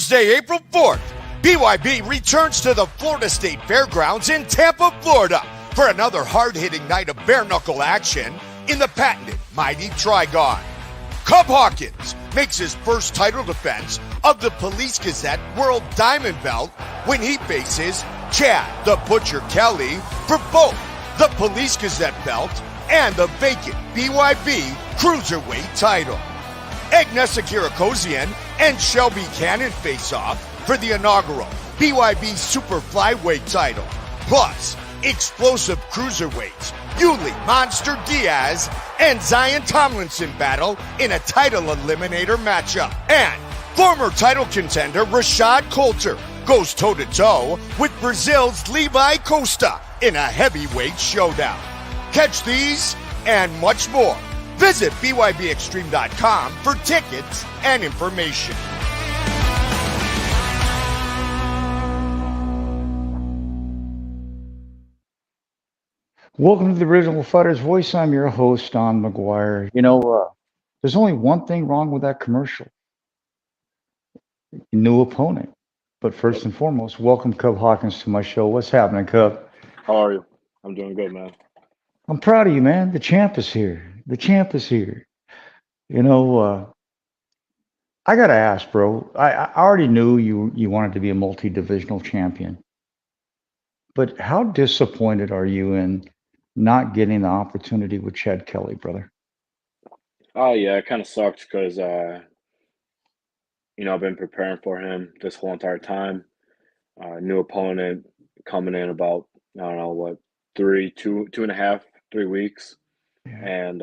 Thursday, April 4th, BYB returns to the Florida State Fairgrounds in Tampa, Florida for another hard-hitting night of bare-knuckle action in the patented Mighty Trigon. Cubb Hawkins makes his first title defense of the Police Gazette World Diamond Belt when he faces Chad the Butcher Kelly for both the Police Gazette belt and the vacant BYB Cruiserweight title. Agnesa Kirakozian and Shelby Cannon face off for the inaugural BYB Super Flyweight title. Plus, explosive cruiserweights Yuli Monster Diaz and Zion Tomlinson battle in a title eliminator matchup. And former title contender Rashad Coulter goes toe-to-toe with Brazil's Levi Costa in a heavyweight showdown. Catch these and much more. Visit BYBExtreme.com for tickets and information. Welcome to the Original Fighter's Voice. I'm your host, Don Mcguire. There's only one thing wrong with that commercial. New opponent. But first and foremost, welcome Cubb Hawkins to my show. What's happening, Cubb? How are you? I'm doing good, man. I'm proud of you, man. The champ is here. The champ is here. I got to ask, bro. I already knew you wanted to be a multi-divisional champion. But how disappointed are you in not getting the opportunity with Chad Kelly, brother? Oh, yeah, it kind of sucks because, I've been preparing for him this whole entire time. New opponent coming in about, I don't know, what, 2.5, 3 weeks. Yeah. And,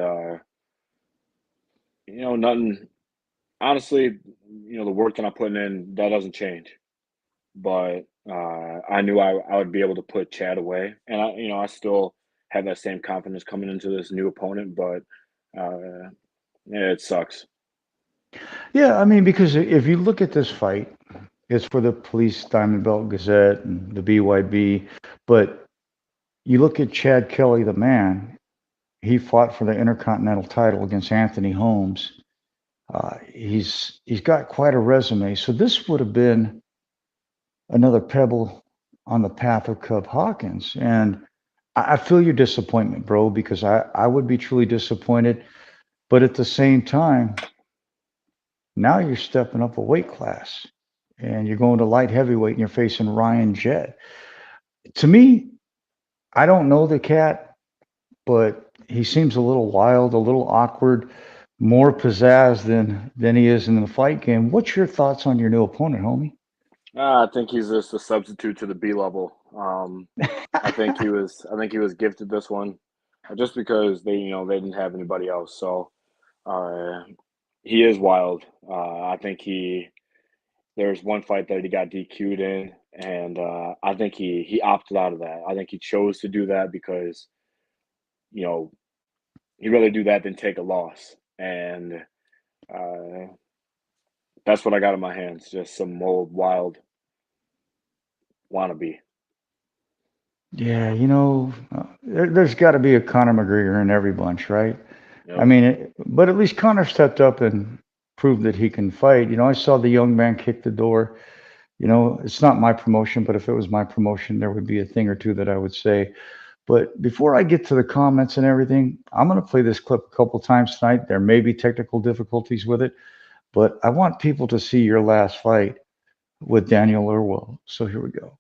nothing, honestly, the work that I'm putting in, that doesn't change. But I knew I would be able to put Chad away. And, I still have that same confidence coming into this new opponent. But, yeah, it sucks. Yeah, I mean, because if you look at this fight, it's for the Police Diamond Belt Gazette and the BYB. But you look at Chad Kelly, the man, he fought for the Intercontinental title against Anthony Holmes. He's got quite a resume. So this would have been another pebble on the path of Cubb Hawkins. And I feel your disappointment, bro, because I would be truly disappointed. But at the same time, now you're stepping up a weight class and you're going to light heavyweight and you're facing Ryan Jett. To me, I don't know the cat, but he seems a little wild, a little awkward, more pizzazz than he is in the fight game. What's your thoughts on your new opponent, homie? I think he's just a substitute to the B level. I think he was gifted this one just because they didn't have anybody else. So he is wild. I think there's one fight that he got DQ'd in, and I think he opted out of that. I think he chose to do that because he'd rather do that than take a loss. And that's what I got in my hands, just some old wild wannabe. Yeah, there's got to be a Conor McGregor in every bunch, right? Yep. I mean, but at least Conor stepped up and proved that he can fight. I saw the young man kick the door. It's not my promotion, but if it was my promotion, there would be a thing or two that I would say. But before I get to the comments and everything, I'm going to play this clip a couple times tonight. There may be technical difficulties with it, but I want people to see your last fight with Daniel Irwell. So here we go.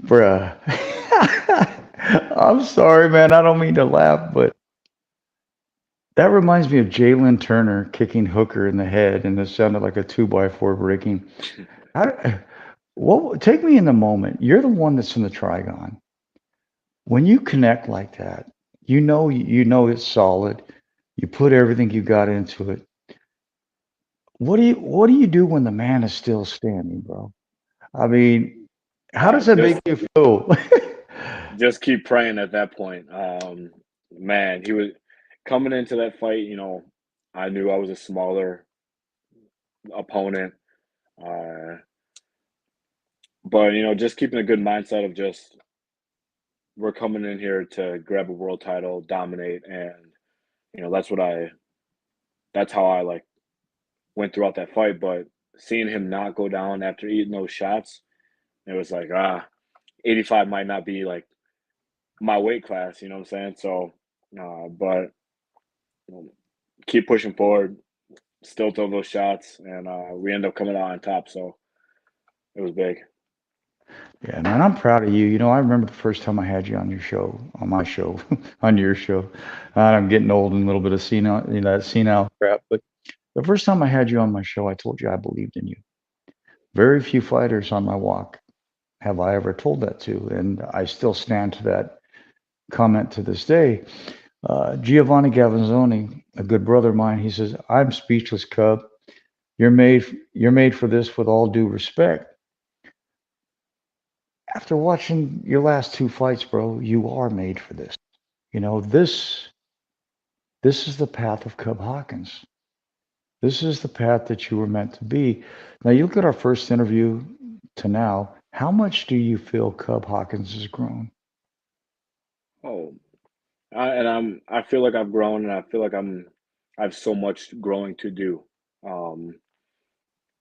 Bruh. I'm sorry, man. I don't mean to laugh, but That reminds me of Jalen Turner kicking Hooker in the head, and it sounded like a 2x4 breaking. How, take me in the moment. You're the one that's in the Trigon. When you connect like that, you know it's solid. You put everything you got into it. What do you do when the man is still standing, bro? I mean, how does that make you feel? Just keep praying at that point. Man, he was coming into that fight. I knew I was a smaller opponent, uh, but just keeping a good mindset of just we're coming in here to grab a world title, dominate, and that's that's how I like went throughout that fight. But seeing him not go down after eating those shots, it was like 85 might not be like my weight class. You know what I'm saying? So, but keep pushing forward, still throw those shots, and we end up coming out on top. So it was big. Yeah, man, I'm proud of you. I remember the first time I had you on your show, on my show, on your show. I'm getting old and a little bit of senile, that senile crap. But the first time I had you on my show, I told you I believed in you. Very few fighters on my walk have I ever told that to, and I still stand to that comment to this day. Giovanni Gavanzoni, a good brother of mine, he says, "I'm speechless, Cub. You're made for this with all due respect." After watching your last two fights, bro, you are made for this. This is the path of Cubb Hawkins. This is the path that you were meant to be. Now you look at our first interview to now. How much do you feel Cubb Hawkins has grown? Oh, I feel like I've grown, and I feel like I have so much growing to do. Um,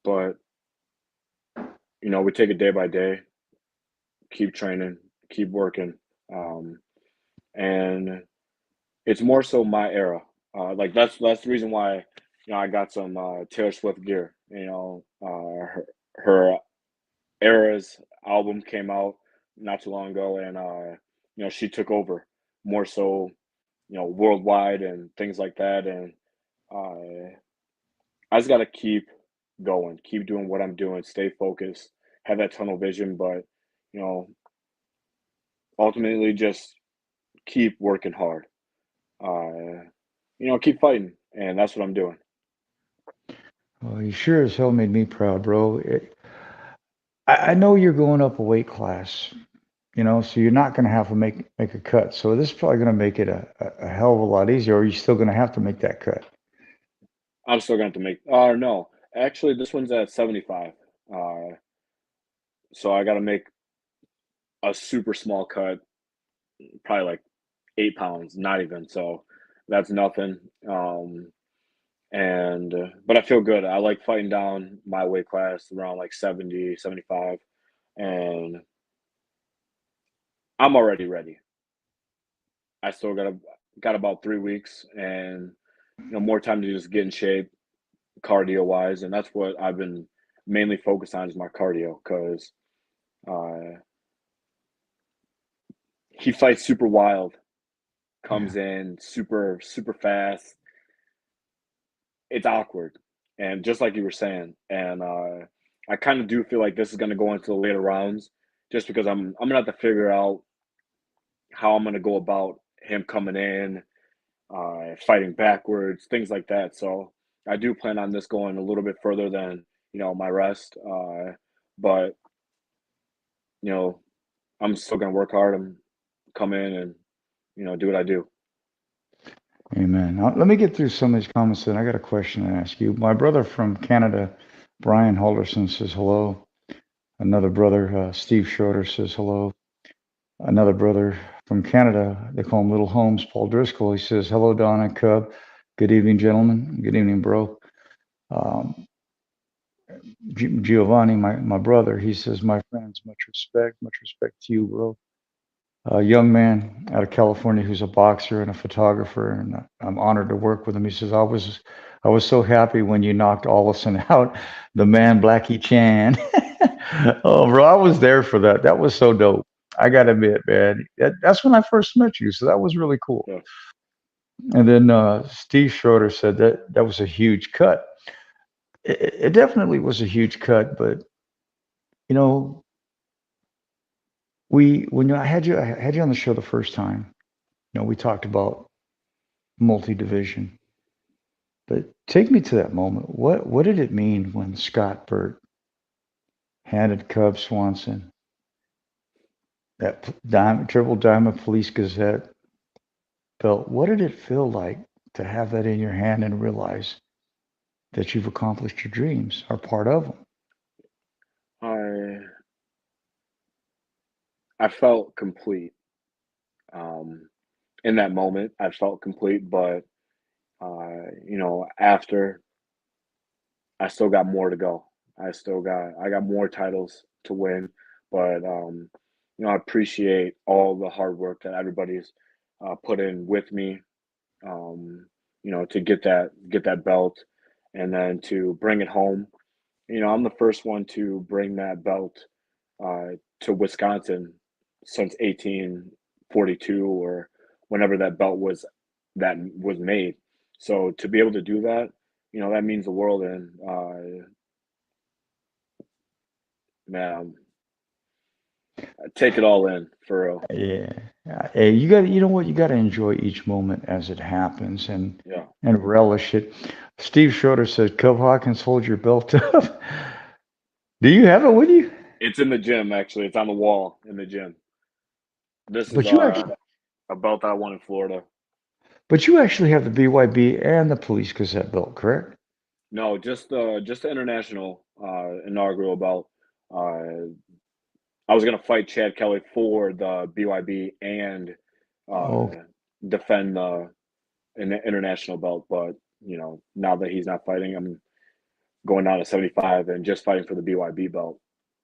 but we take it day by day, keep training, keep working, and it's more so my era. Like that's the reason why I got some Taylor Swift gear. Her Eras album came out not too long ago, and she took over more so worldwide and things like that. And I just got to keep going, keep doing what I'm doing, stay focused, have that tunnel vision, but you know ultimately just keep working hard. Keep fighting, and that's what I'm doing. Well, you sure as hell made me proud, bro. I know you're going up a weight class, so you're not going to have to make a cut. So this is probably going to make it a hell of a lot easier. Or are you still going to have to make that cut? I'm still going to make. No, actually, this one's at 75. So I got to make a super small cut, probably like 8 pounds, not even. So that's nothing. And but I feel good. I like fighting down my weight class around like 70, 75, and I'm already ready. I still got about 3 weeks, and more time to just get in shape, cardio wise, and that's what I've been mainly focused on is my cardio because uh, he fights super wild, comes Yeah. in super fast. It's awkward, and just like you were saying, and I kind of do feel like this is going to go into the later rounds, just because I'm gonna have to figure out how I'm gonna go about him coming in, fighting backwards, things like that. So I do plan on this going a little bit further than my rest, but you know I'm still gonna work hard and come in and do what I do. Amen. Now, let me get through some of these comments, and I got a question to ask you. My brother from Canada, Brian Halderson, says hello. Another brother, Steve Schroeder, says hello. Another brother from Canada, they call him Little Holmes, Paul Driscoll. He says, hello, Don and Cub. Good evening, gentlemen. Good evening, bro. Um, Giovanni, my brother, he says, my friends, much respect to you, bro. A young man out of California who's a boxer and a photographer, and I'm honored to work with him. He says, I was so happy when you knocked Ollison out, the man Blackie Chan. Oh, bro, I was there for that. That was so dope. I gotta admit, man, that's when I first met you, so that was really cool. Yeah. And then Steve Schroeder said that that was a huge cut. It definitely was a huge cut, but you know, we when I had you on the show the first time, we talked about multi-division. But take me to that moment. What did it mean when Scott Burt handed Cub Swanson that triple diamond Police Gazette belt? What did it feel like to have that in your hand and realize that you've accomplished your dreams or part of them? I I felt complete. In that moment, I felt complete, but after I still got more to go. I got more titles to win, but I appreciate all the hard work that everybody's put in with me. To get that belt, and then to bring it home. I'm the first one to bring that belt uh, to Wisconsin since 1842 or whenever that was made. So to be able to do that, that means the world. And man, I take it all in for real. Yeah. Hey, you know what? You got to enjoy each moment as it happens Yeah, and relish it. Steve Schroeder said, Cubb Hawkins, hold your belt up. Do you have it with you? it's in the gym actually. It's on the wall in the gym. This is But you actually, a belt I won in Florida. but you actually have the BYB and the Police Gazette belt, correct? No, just the international inaugural belt. Uh, I was gonna fight Chad Kelly for the BYB and Oh, uh, defend an international belt, but now that he's not fighting, I'm going down to 75 and just fighting for the BYB belt,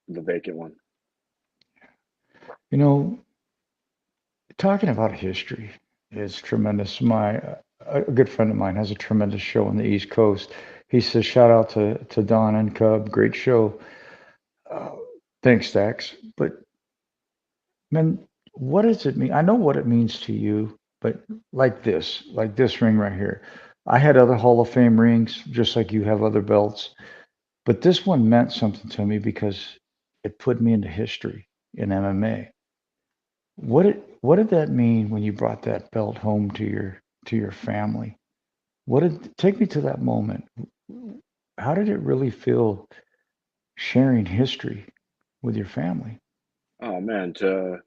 the vacant one. you know, talking about history is tremendous. A good friend of mine has a tremendous show on the East Coast. He says, shout out to Don and Cub, great show. Uh, thanks, Dax. But man, what does it mean? I know what it means to you, but like this ring right here. I had other Hall of Fame rings, just like you have other belts, but this one meant something to me because it put me into history in MMA. What did that mean when you brought that belt home to your family? What did take me to that moment? How did it really feel sharing history with your family? Oh man, to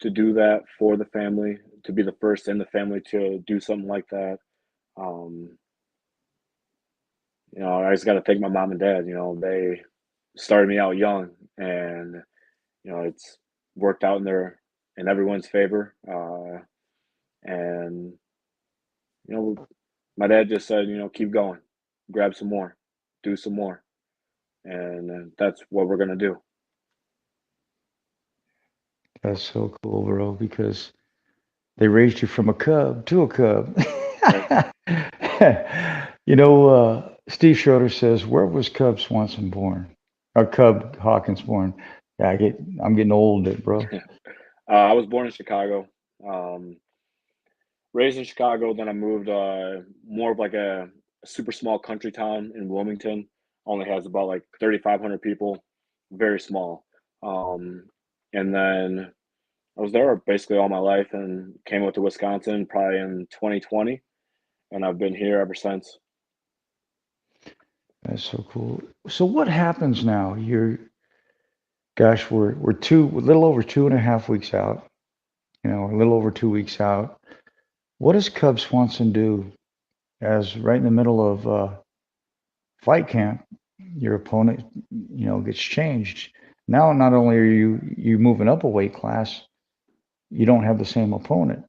do that for the family, to be the first in the family to do something like that. Um, I just got to thank my mom and dad. They started me out young, and it's worked out in everyone's favor. And you know, my dad just said, keep going, grab some more, do some more, and that's what we're gonna do. That's so cool, bro, because they raised you from a cub to a cub. Right. Steve Schroeder says, where was Cub Swanson born? Or Cub Hawkins born? Yeah, I'm getting old, bro. I was born in Chicago, um, raised in Chicago. Then I moved more of like a super small country town in Wilmington. Only has about like 3,500 people, very small. Um, and then I was there basically all my life and came out to Wisconsin probably in 2020, and I've been here ever since. That's so cool. So what happens now? We're a little over 2.5 weeks out. A little over 2 weeks out. What does Cub Swanson do as right in the middle of fight camp? Your opponent, gets changed. Now, not only are you moving up a weight class, you don't have the same opponent.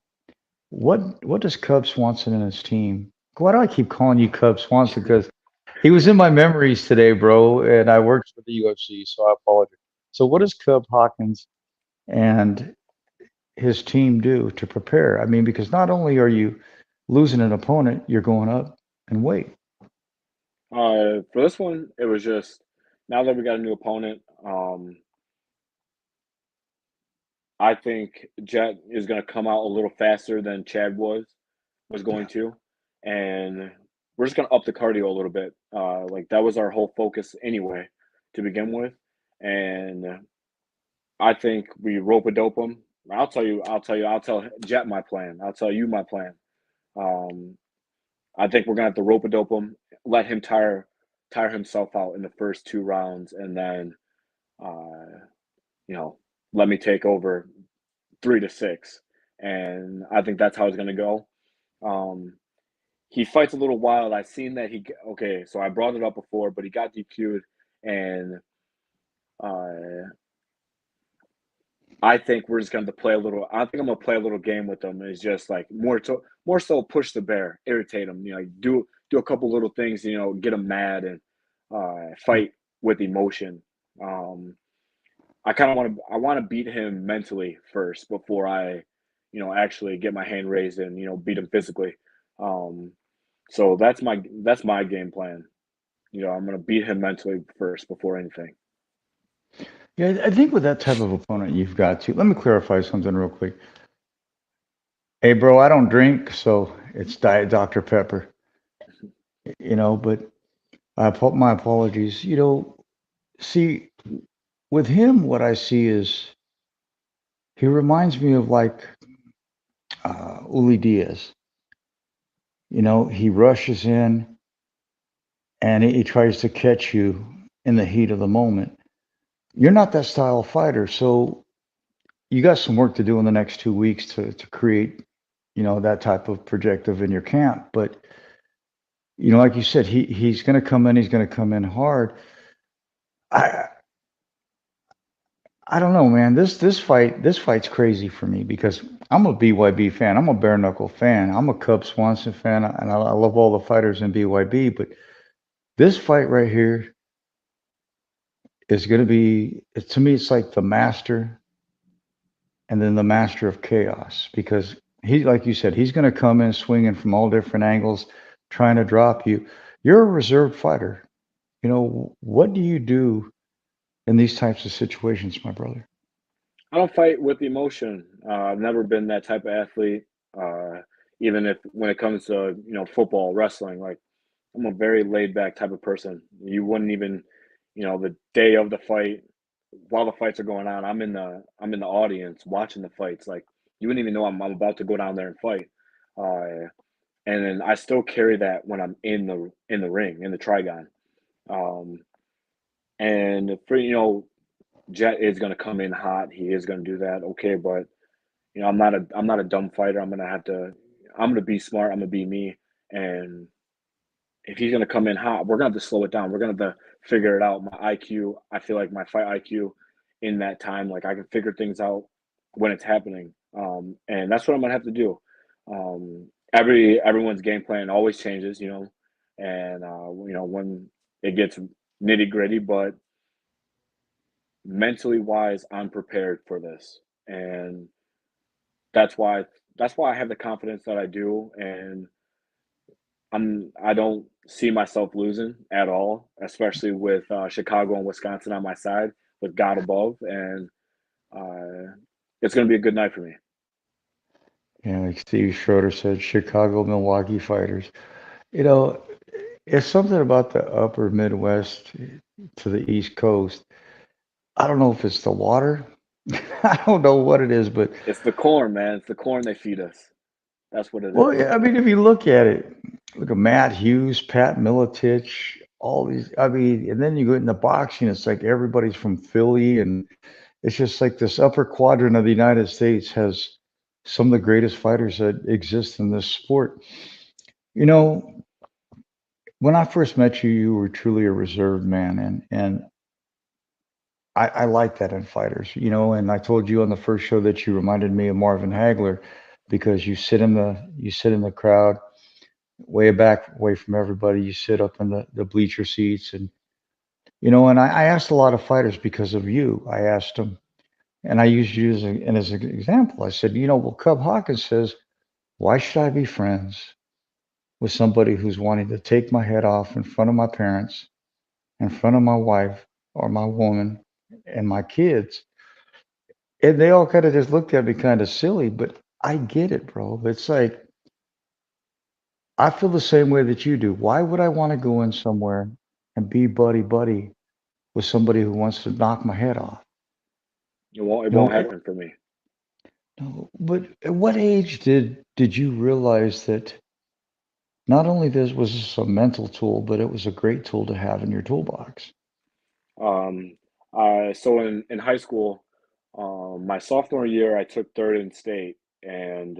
What does Cub Swanson and his team? Why do I keep calling you Cub Swanson? Because he was in my memories today, bro, and I worked for the UFC, so I apologize. So, what does Cubb Hawkins and his team do to prepare? I mean, because not only are you losing an opponent, you're going up in weight. For this one, it was just now that we got a new opponent. I think Jett is going to come out a little faster than Chad was. was going to, and we're just gonna up the cardio a little bit. Like that was our whole focus anyway to begin with, and I think we rope a dope him. I'll tell Jett my plan. I'll tell you my plan. Um, I think we're gonna have to rope a dope him, let him tire himself out in the first 2 rounds, and then uh, you know, let me take over 3 to 6. And I think that's how it's gonna go. Um, he fights a little wild. I seen that okay. So I brought it up before, but he got DQ'd, and uh, I think we're just going to play a little. I think I'm going to play a little game with him. It's just like more so push the bear, irritate him. You know, do a couple little things. You know, get him mad and fight with emotion. I kind of want to beat him mentally first before I, actually get my hand raised and beat him physically. Um, so that's my game plan. I'm going to beat him mentally first before anything. Yeah, I think with that type of opponent, you've got to. Let me clarify something real quick. Hey, bro, I don't drink, so it's Diet Dr. Pepper. But my apologies. See, with him, what I see is he reminds me of like Uli Diaz. He rushes in and he tries to catch you in the heat of the moment. You're not that style of fighter, so you got some work to do in the next 2 weeks to create, that type of projective in your camp. But like you said, he's going to come in. He's going to come in hard. I I don't know, man. This fight's crazy for me because I'm a BYB fan. I'm a bare knuckle fan. I'm a Cub Swanson fan, and I love all the fighters in BYB. But this fight right here is going to be, to me, it's like the master and then the master of chaos because he, like you said, he's going to come in swinging from all different angles, trying to drop you. You're a reserved fighter. What do you do in these types of situations, my brother? I don't fight with emotion. I've never been that type of athlete. Uh, Even if when it comes to football, wrestling, like I'm a very laid back type of person. You wouldn't even, the day of the fight, while the fights are going on, I'm in the audience watching the fights. Like you wouldn't even know I'm about to go down there and fight. Uh, and then I still carry that when I'm in the ring in the trigon. Um, and for Jett is going to come in hot. He is going to do that. Okay, but I'm not a dumb fighter. I'm gonna be smart. I'm gonna be me. And if he's gonna come in hot, we're gonna have to slow it down. We're gonna have to figure it out. My IQ, I feel like my fight IQ in that time, like I can figure things out when it's happening. And that's what I'm gonna have to do. Everyone's game plan always changes, and when it gets nitty gritty, but mentally wise, I'm prepared for this. And that's why that's why I have the confidence that I do, and I don't see myself losing at all, especially with Chicago and Wisconsin on my side, with God above, and uh, it's going to be a good night for me. Yeah, like Steve Schroeder said, Chicago, Milwaukee fighters. You know, it's something about the upper Midwest to the East Coast. I don't know if it's the water. I don't know what it is, but It's the corn, man. It's the corn they feed us. That's what it well, is. yeah, I mean, if you look at it, look at Matt Hughes, Pat Miletich, all these. I mean, and then you go into boxing, it's like everybody's from Philly, and it's just like this upper quadrant of the United States has some of the greatest fighters that exist in this sport. You know, when I first met you, you were truly a reserved man, and I like that in fighters. And I told you on the first show that you reminded me of Marvin Hagler because you sit in the crowd way back away from everybody. You sit up in the bleacher seats, and I asked a lot of fighters because of you. I asked them, and I used you as an example. I said, well, Cubb Hawkins says, why should I be friends with somebody who's wanting to take my head off in front of my parents, in front of my wife or my woman and my kids? And they all kind of just looked at me kind of silly, but I get it, bro. It's like I feel the same way that you do. Why would I want to go in somewhere and be buddy buddy with somebody who wants to knock my head off? It No, won't happen for me. no. But at what age did you realize that not only this was this a mental tool, but it was a great tool to have in your toolbox? Um, so in high school, my sophomore year, I took third in state, and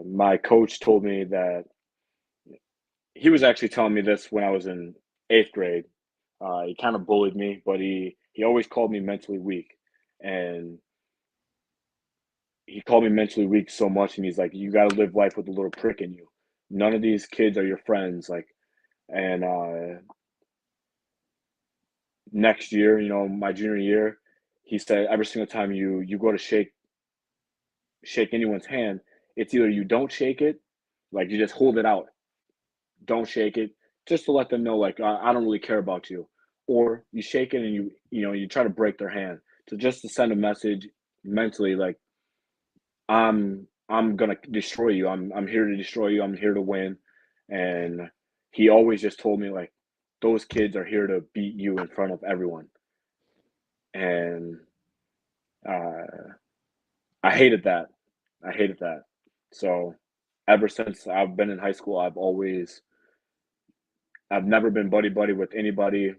my coach told me that he was actually telling me this when I was in eighth grade. He kind of bullied me, but he always called me mentally weak, and he called me mentally weak so much, and he's like, "You got to live life with a little prick in you. None of these kids are your friends." Like, and next year, my junior year, he said every single time you go to shake anyone's hand, it's either you don't shake it, like you just hold it out, don't shake it, just to let them know like I don't really care about you, or you shake it and you try to break their hand to just to send a message mentally like I'm gonna destroy you. I'm here to destroy you. I'm here to win. And he always just told me like those kids are here to beat you in front of everyone. And uh, I hated that. I hated that. So ever since I've been in high school, I've never been buddy buddy with anybody.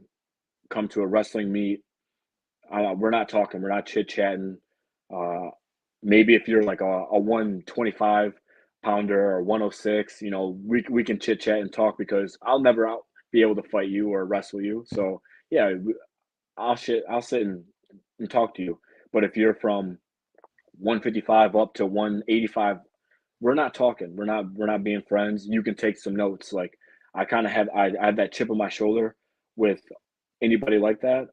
Come to a wrestling meet, we're not talking. We're not chit chatting. Uh, Maybe if you're like a 125 pounder or 106, we can chit chat and talk because I'll never be able to fight you or wrestle you. So yeah, I'll sit and talk to you. But if you're from 155 up to 185, we're not talking. We're not being friends. You can take some notes. Like I have that chip on my shoulder with anybody like that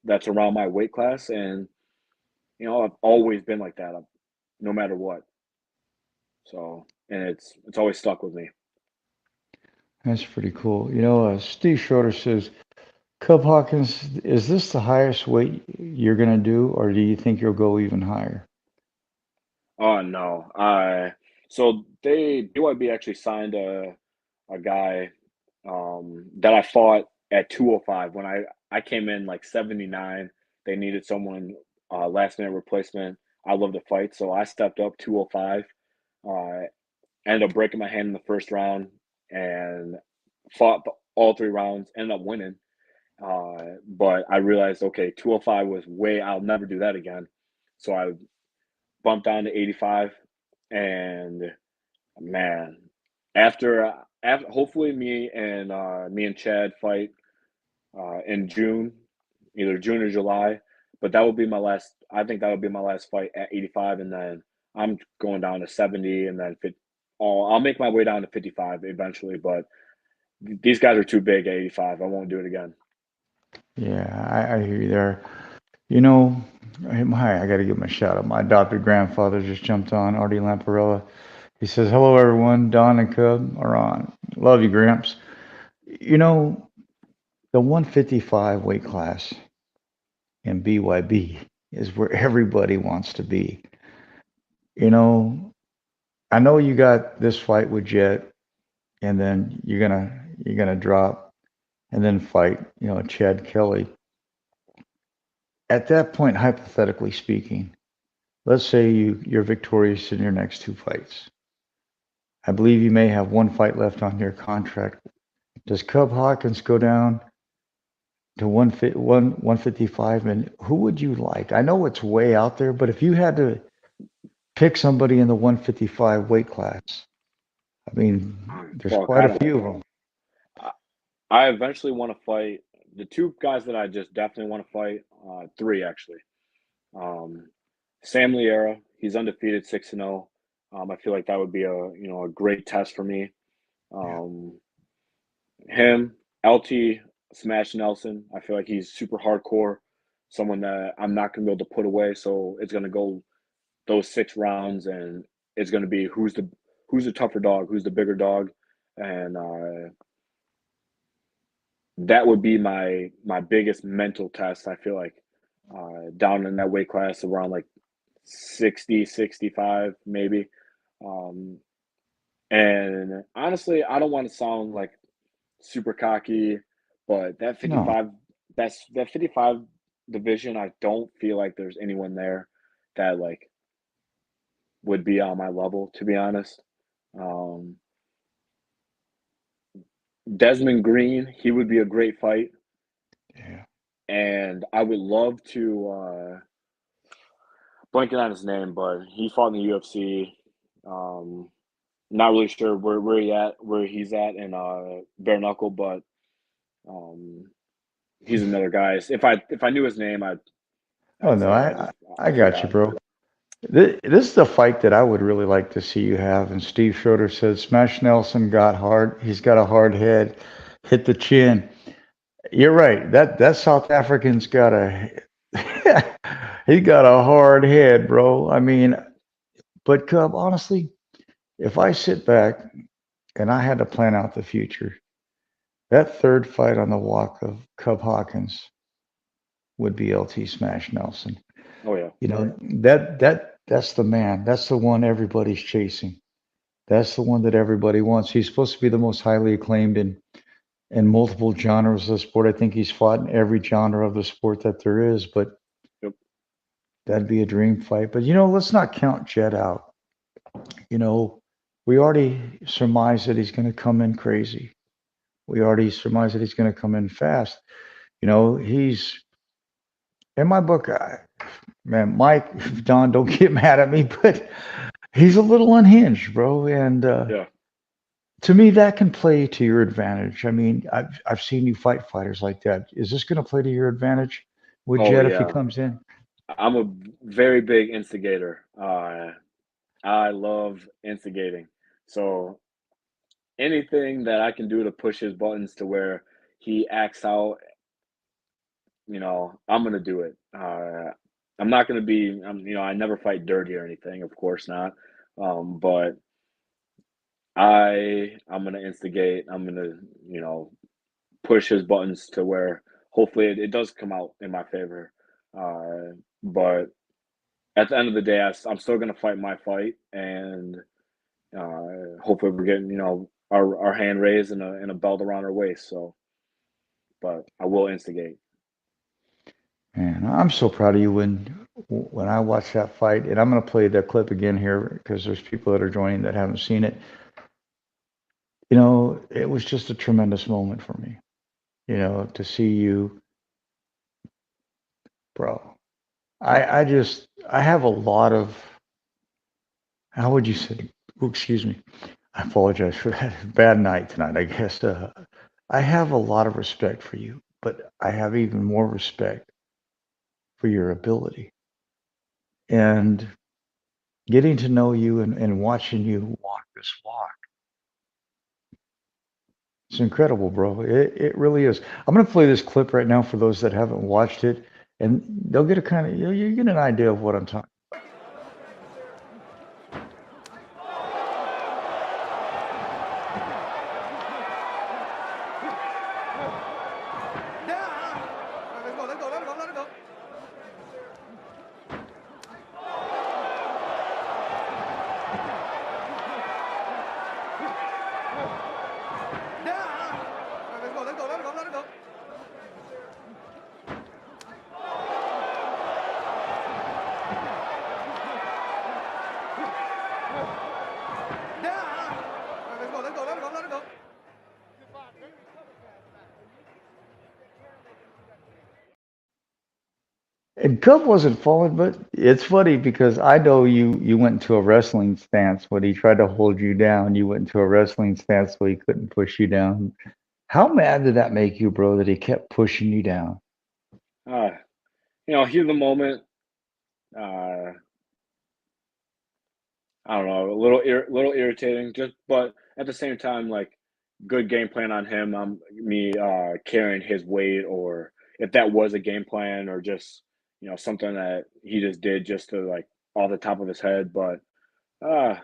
that's around my weight class, and I've always been like that, no matter what. So, and it's always stuck with me. That's pretty cool. Steve Schroeder says, Cubb Hawkins, is this the highest weight you're going to do, or do you think you'll go even higher? Oh no, so BYB actually signed a guy that I fought at 205 when I came in like 79. They needed someone last minute replacement. I love to fight, so I stepped up 205. Uh, Ended up breaking my hand in the first round and fought all three rounds. Ended up winning. But I realized, okay, 205 was way. I'll never do that again. So I bumped down to 85, and man, after hopefully me and Chad fight in June, either June or July. But that will be my last. I think that will be my last fight at 85, and then I'm going down to 70, and then 50. Oh, I'll make my way down to 55 eventually. But these guys are too big at 85. I won't do it again. Yeah, I hear you there. You know, I got to give him a shout out. My adopted grandfather just jumped on, Artie Lamparella. He says, hello, everyone. Don and Cub are on. Love you, Gramps. You know, the 155 weight class in BYB is where everybody wants to be. You know, I know you got this fight with Jett, and then you're gonna drop and then fight, Chad Kelly. At that point, hypothetically speaking, let's say you're victorious in your next two fights. I believe you may have one fight left on your contract. Does Cubb Hawkins go down to 155? And who would you like? I know it's way out there, but if you had to pick somebody in the 155 weight class, I mean, there's Fuck, quite I a don't few of know. them. I eventually want to fight the two guys that I just definitely want to fight. Three actually. Um, Sam Liera, he's undefeated 6-0. I feel like that would be a great test for me. Yeah. Um, Him, LT, Smash Nelson. I feel like he's super hardcore, someone that I'm not gonna be able to put away. So it's gonna go those 6 rounds, and it's gonna be who's the tougher dog, who's the bigger dog, and that would be my biggest mental test. I feel like down in that weight class around like 60, 65 maybe. Um, And honestly, I don't want to sound like super cocky, but No, that 55 division, I don't feel like there's anyone there that like would be on my level, to be honest. Um, Desmond Green, he would be a great fight, yeah. and I would love to blanking on his name, but he fought in the UFC. Um, Not really sure where he's at in bare knuckle, but um, he's another guy. If I knew his name, Oh I'd no, say it. I I got you, forgot. bro. This is the fight that I would really like to see you have. And Steve Schroeder said, Smash Nelson got hard. He's got a hard head, hit the chin. You're right. That South African's got a he got a hard head, bro. I mean, but Cub, honestly, if I sit back and I had to plan out the future, that third fight on the walk of Cubb Hawkins would be LT Smash Nelson. Oh yeah, You know, that's the man. That's the one everybody's chasing. That's the one that everybody wants. He's supposed to be the most highly acclaimed in multiple genres of the sport. I think he's fought in every genre of the sport that there is, but yep. that'd be a dream fight. But let's not count Jett out. You know, we already surmise that he's going to come in crazy. We already surmise that he's going to come in fast. He's in my book. Man, Mike, Don, don't get mad at me, but he's a little unhinged, bro. And Yeah. to me, that can play to your advantage. I mean, I've seen you fight fighters like that. Is this going to play to your advantage with Oh Jett if he yeah. comes in? I'm a very big instigator. I love instigating. So anything that I can do to push his buttons to where he acts out, I'm gonna do it. I'm not gonna be, I never fight dirty or anything, of course not. But I'm gonna instigate. I'm gonna, push his buttons to where hopefully it does come out in my favor. But at the end of the day, I'm still gonna fight my fight, and hopefully we're getting, our hand raised and a belt around our waist. So, but I will instigate. Man, I'm so proud of you when I watch that fight, and I'm going to play that clip again here because there's people that are joining that haven't seen it. It was just a tremendous moment for me, to see you, bro. I have a lot of, how would you say? Oh, excuse me. I apologize for that. Bad night tonight, I guess. I have a lot of respect for you, but I have even more respect for your ability. And getting to know you and watching you walk this walk, it's incredible, bro. It really is. I'm going to play this clip right now for those that haven't watched it, and they'll get a kind of, you get an idea of what I'm talking. And Cup wasn't falling, but it's funny because I know you went into a wrestling stance when he tried to hold you down. You went into a wrestling stance so he couldn't push you down. How mad did that make you, bro, that he kept pushing you down? Uh, heat of the moment. Uh, I don't know, a little irritating. Just, but at the same time, like good game plan on him. Me carrying his weight, or if that was a game plan, or just something that he just did just to like off the top of his head. But uh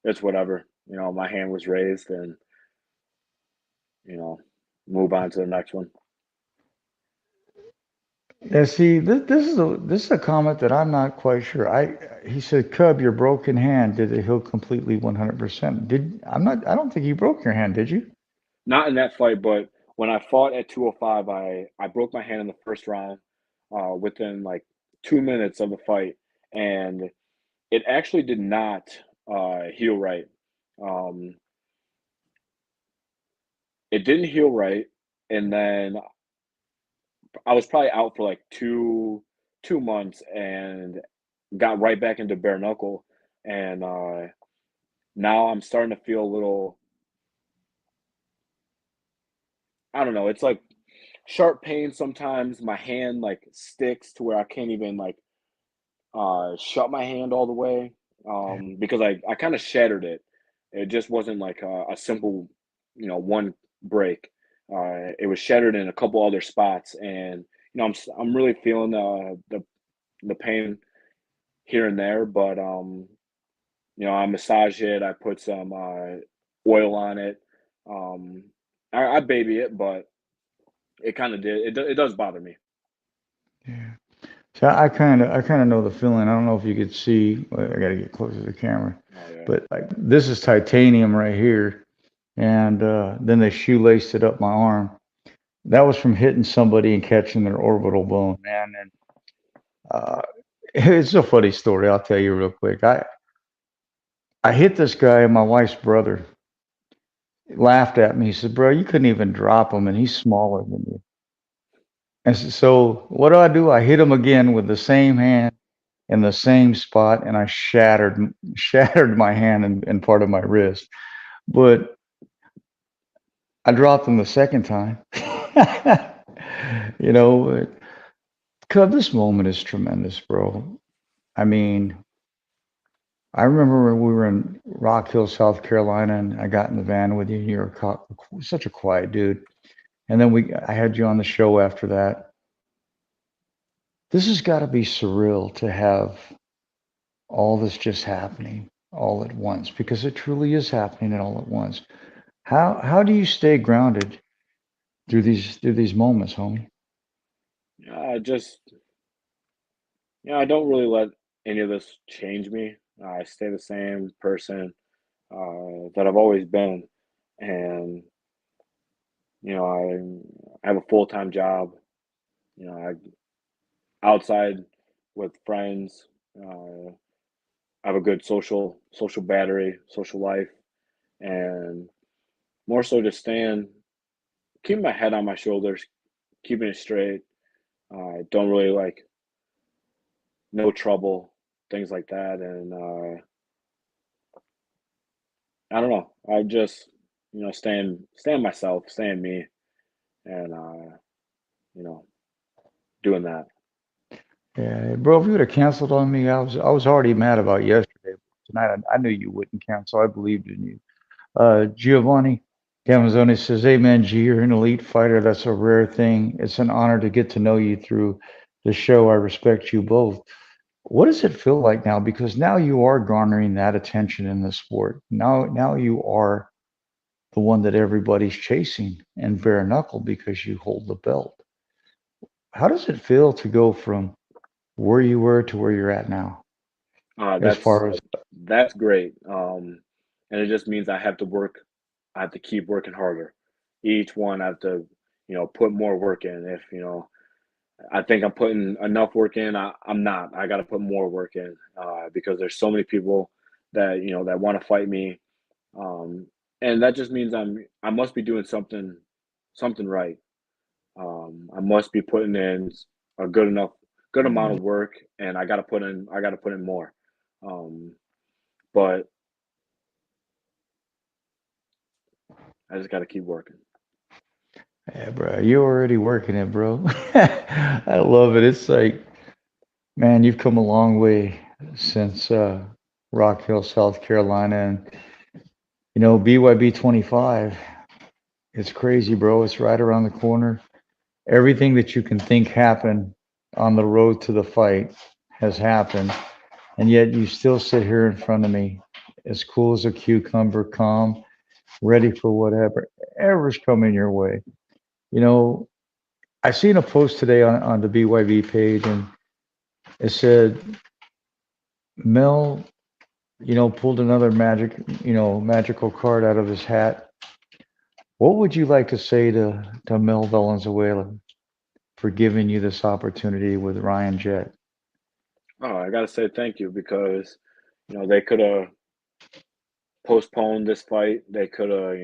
it's whatever. My hand was raised, and you know, move on to the next one. Yeah, see, this is a comment that I'm not quite sure. He said, Cub, your broken hand, did it heal completely 100%? I don't think you broke your hand, did you? Not in that fight, but when I fought at 205, I broke my hand in the first round, within like 2 minutes of the fight, and it actually did not heal right. Um, it didn't heal right, and then I was probably out for like 2 months, and got right back into bare knuckle, and now I'm starting to feel a little. I don't know. It's like sharp pain sometimes. My hand like sticks to where I can't even like shut my hand all the way, Yeah. because I kind of shattered it. It just wasn't like a simple, one break. It was shattered in a couple other spots, and I'm really feeling the pain here and there. But I massage it. I put some oil on it. Um, I baby it, but it kind of did. It does bother me. Yeah. So I kind of know the feeling. I don't know if you could see. Well, I got to get closer to the camera, Oh yeah. but like this is titanium right here, and then they shoelaced it up my arm. That was from hitting somebody and catching their orbital bone, man. And uh, it's a funny story. I'll tell you real quick. I hit this guy, my wife's brother. He laughed at me. He said, "Bro, you couldn't even drop him, and he's smaller than you." And so what do? I hit him again with the same hand in the same spot, and I shattered my hand and part of my wrist. But I dropped him the second time. you know, Cub, this moment is tremendous, bro. I mean, I remember when we were in Rock Hill, South Carolina, and I got in the van with you. You were such a quiet dude, and then I had you on the show after that. This has got to be surreal to have all this just happening all at once, because it truly is happening all at once. How do you stay grounded through these moments, homie? Just I don't really let any of this change me. I stay the same person that I've always been, and I have a full time job. I outside with friends. I have a good social battery, social life, and more so just keeping my head on my shoulders, keeping it straight. Don't really like no trouble, things like that, and I don't know. I just, staying myself, staying me, and you know, doing that. Yeah, bro, if you would have canceled on me, I was already mad about yesterday. Tonight, I knew you wouldn't cancel. I believed in you. Giovanni Gamazoni says, "Amen, G. You're an elite fighter. That's a rare thing. It's an honor to get to know you through the show. I respect you both. What does it feel like now? Because now you are garnering that attention in the sport. Now you are the one that everybody's chasing and bare knuckle because you hold the belt. How does it feel to go from where you were to where you're at now, Uh, as that's far as that's great. And it just means I have to work. I have to keep working harder. Each one I have to, put more work in. If I think I'm putting enough work in, I'm not. I got to put more work in because there's so many people that want to fight me, um, and that just means I must be doing something right. I must be putting in a good amount of work, and I got to put in more. Um, but I just got to keep working. yeah, bro, you're already working it, bro. I love it. It's like, man, you've come a long way since Rock Hill, South Carolina, and BYB 25. It's crazy, bro. It's right around the corner. Everything that you can think happened on the road to the fight has happened, and yet you still sit here in front of me, as cool as a cucumber, calm, ready for whatever ever's coming your way. You know, I seen a post today on the BYB page, and it said Mel, pulled another magical card out of his hat. What would you like to say to Mel Valenzuela for giving you this opportunity with Ryan Jett? Oh, I gotta say thank you because they could have postponed this fight. They could have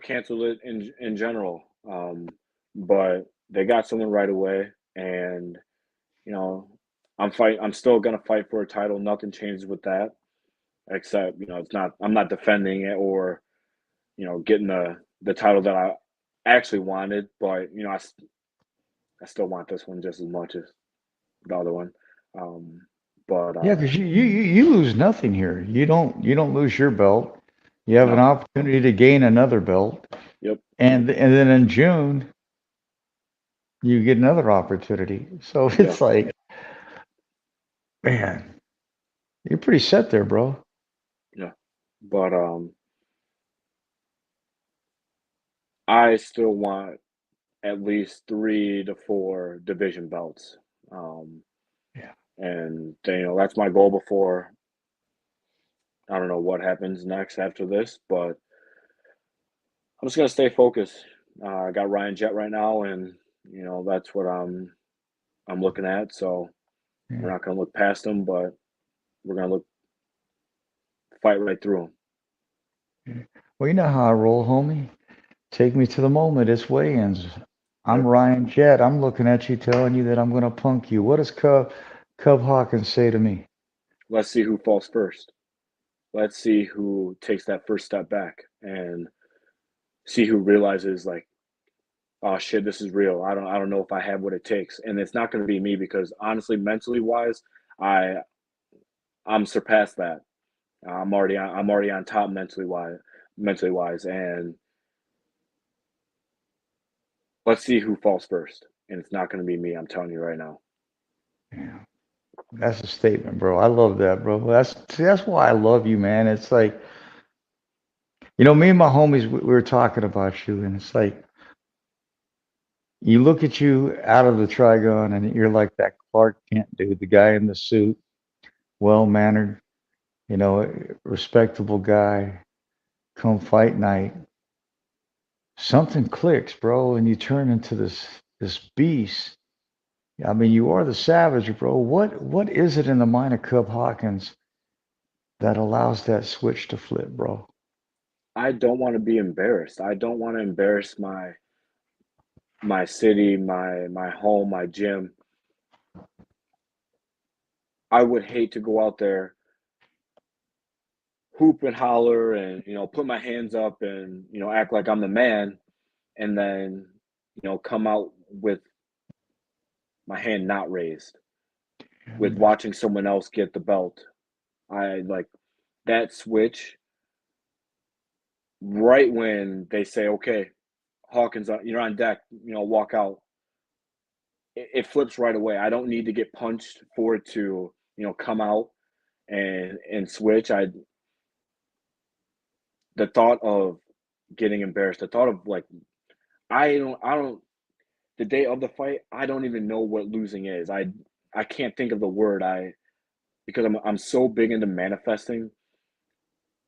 canceled it in general. But they got someone right away, and you know I'm still gonna fight for a title. Nothing changes with that, except it's not. I'm not defending it or getting the title that I actually wanted. But I still want this one just as much as the other one. Um, but Yeah, because you lose nothing here. You don't lose your belt. You have an no, opportunity to gain another belt, yep, and then in June you get another opportunity. So yeah, it's like, man, you're pretty set there, bro. yeah. But I still want at least 3 to 4 division belts. Um, Yeah. and that's my goal before. I don't know what happens next after this, but I'm just gonna stay focused. I got Ryan Jett right now, and that's what I'm looking at. So we're Yeah. not gonna look past him, but we're gonna fight right through him. Yeah. Well, you know how I roll, homie. Take me to the moment. It's weigh-ins. I'm Yep. Ryan Jett. I'm looking at you, telling you that I'm gonna punk you. What does Cubb Hawkins say to me? Let's see who falls first. Let's see who takes that first step back and see who realizes like, oh shit, this is real. I don't know if I have what it takes. And it's not going to be me because honestly, mentally wise, I I'm surpassed that. I'm already on top mentally wise, and let's see who falls first. And it's not going to be me. I'm telling you right now. Yeah. That's a statement, bro. I love that, bro. That's why I love you, man. It's like, me and my homies, we were talking about you, and it's like you look at you out of the Trigon, and you're like that Clark Kent dude, the guy in the suit, well-mannered, respectable guy. Come fight night, something clicks, bro, and you turn into this beast. I mean, you are the savage, bro. What is it in the mind of Cubb Hawkins that allows that switch to flip, bro? I don't want to be embarrassed. I don't want to embarrass my city, my home, my gym. I would hate to go out there, hoop and holler, and put my hands up and act like I'm the man, and then come out with my hand not raised, with watching someone else get the belt. I like that switch right when they say, "Okay, Hawkins, you're on deck. Walk out." It flips right away. I don't need to get punched for it to come out and switch. The thought of getting embarrassed, the thought of like I don't the day of the fight, I don't even know what losing is. I can't think of the word. Because I'm so big into manifesting.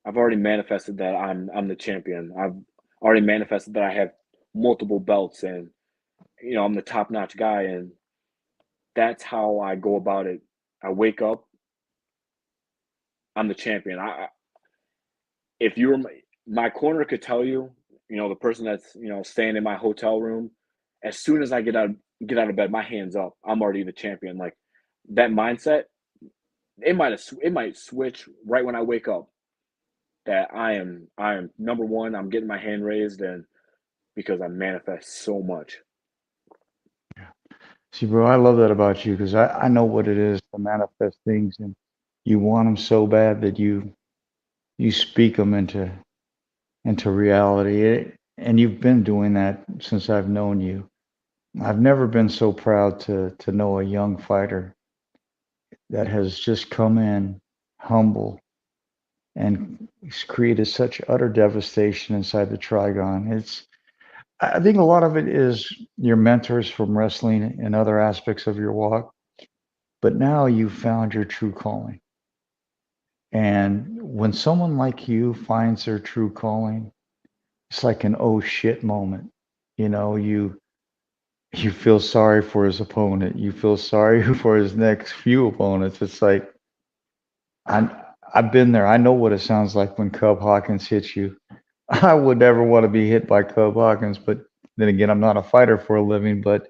I've already manifested that I'm the champion. I've already manifested that I have multiple belts, and I'm the top notch guy, and that's how I go about it. I wake up, I'm the champion. If you were my corner could tell you, the person that's staying in my hotel room, as soon as I get out of bed, my hands up. I'm already the champion. Like that mindset, it might switch right when I wake up. That I am number one. I'm getting my hand raised, and because I manifest so much. See, bro, I love that about you because I know what it is to manifest things, and you want them so bad that you speak them into reality. And you've been doing that since I've known you. I've never been so proud to know a young fighter that has just come in humble and he's created such utter devastation inside the Trigon. I think a lot of it is your mentors from wrestling and other aspects of your walk. But now you've found your true calling. And when someone like you finds their true calling, it's like an oh shit moment. You know, you feel sorry for his opponent. You feel sorry for his next few opponents. It's like I'm I've been there. I know what it sounds like when Cubb Hawkins hits you. I would never want to be hit by Cubb Hawkins, but then again, I'm not a fighter for a living, but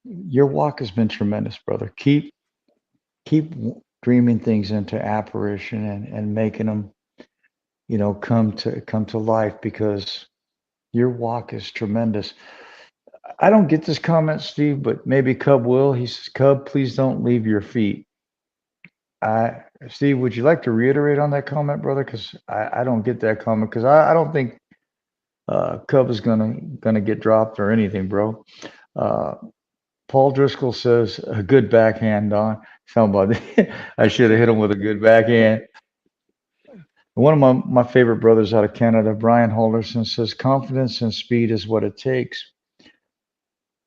your walk has been tremendous, brother. Keep dreaming things into apparition and making them, come to life because your walk is tremendous. I don't get this comment, Steve, but maybe Cub will. He says, Cub, please don't leave your feet. Steve, would you like to reiterate on that comment, brother? Because I don't get that comment because I don't think Cub is gonna get dropped or anything, bro. Paul Driscoll says a good backhand, Don. How about that? I should have hit him with a good backhand. One of my favorite brothers out of Canada, Brian Halderson, says confidence and speed is what it takes.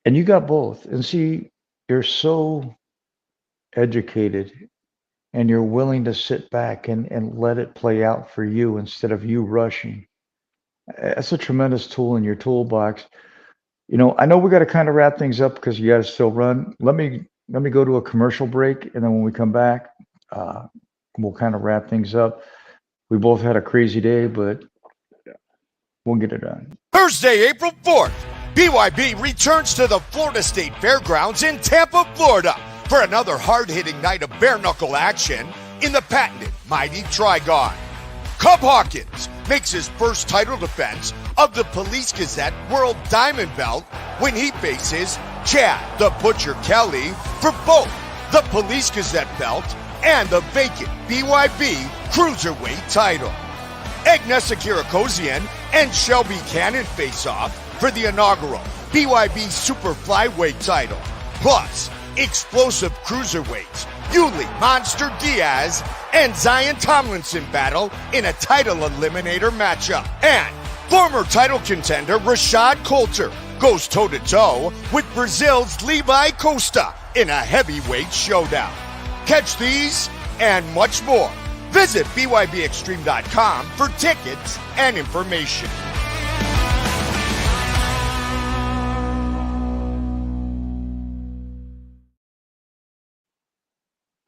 And you got both. And see, you're so educated and you're willing to sit back and let it play out for you instead of you rushing. That's a tremendous tool in your toolbox. I know we got to kind of wrap things up because you got to still run. Let me go to a commercial break, and then when we come back, we'll kind of wrap things up. We both had a crazy day, but we'll get it done. Thursday, April 4th, BYB returns to the Florida State Fairgrounds in Tampa, Florida for another hard-hitting night of bare-knuckle action in the patented Mighty Trigon. Cubb Hawkins makes his first title defense of the Police Gazette World Diamond Belt when he faces Chad the Butcher Kelly for both the Police Gazette belt and the vacant BYB Cruiserweight title. Agnes Kirakozian and Shelby Cannon face off for the inaugural BYB Super Flyweight title. Plus, explosive cruiserweights Yuli Monster Diaz and Zion Tomlinson battle in a title eliminator matchup. And former title contender Rashad Coulter goes toe-to-toe with Brazil's Levi Costa in a heavyweight showdown. Catch these and much more. Visit BYBExtreme.com for tickets and information.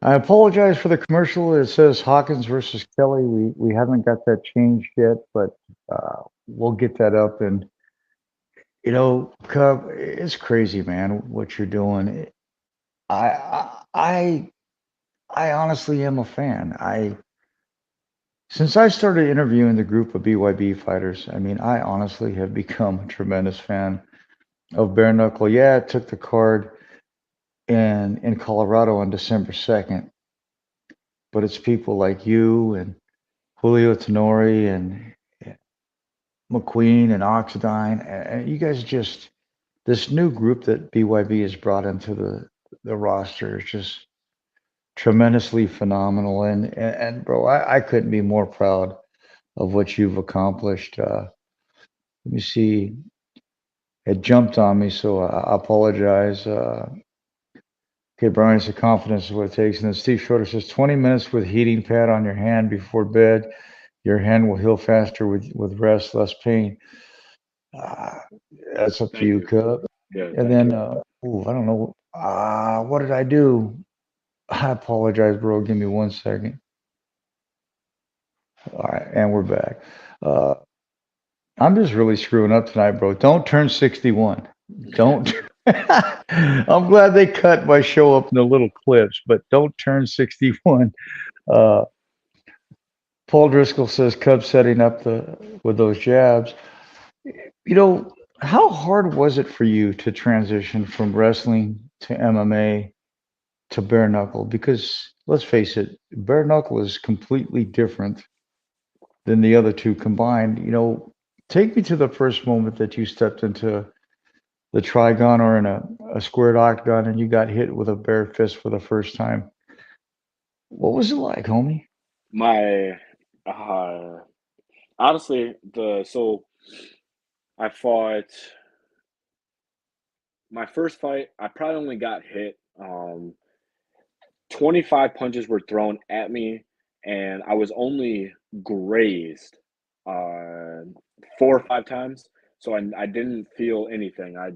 I apologize for the commercial. It says Hawkins versus Kelly. We haven't got that changed yet, but we'll get that up. And Cub, it's crazy, man, what you're doing. I honestly am a fan. Since I started interviewing the group of BYB fighters, I mean, I honestly have become a tremendous fan of bare knuckle. Yeah, it took the card in Colorado on December 2nd, but it's people like you and Julio Tenori and McQueen and Oxidine, and you guys this new group that BYB has brought into the roster is just tremendously phenomenal. And bro, I couldn't be more proud of what you've accomplished. Let me see. It jumped on me, so I apologize. Okay, Brian said confidence is what it takes. And then Steve Shorter says 20 minutes with heating pad on your hand before bed. Your hand will heal faster with rest, less pain. That's up to you, Cub. Yeah, and then, I don't know. What did I do? I apologize, bro. Give me 1 second. All right, and we're back. I'm just really screwing up tonight, bro. Don't turn 61. Don't. I'm glad they cut my show up in the little clips, but don't turn 61. Paul Driscoll says Cub setting up with those jabs. How hard was it for you to transition from wrestling to MMA to bare knuckle? Because let's face it, bare knuckle is completely different than the other two combined. Take me to the first moment that you stepped into the trigon or in a squared octagon and you got hit with a bare fist for the first time. What was it like, homie? My honestly, I fought my first fight. I probably only got hit. 25 punches were thrown at me, and I was only grazed uh, 4 or 5 times. So I didn't feel anything. I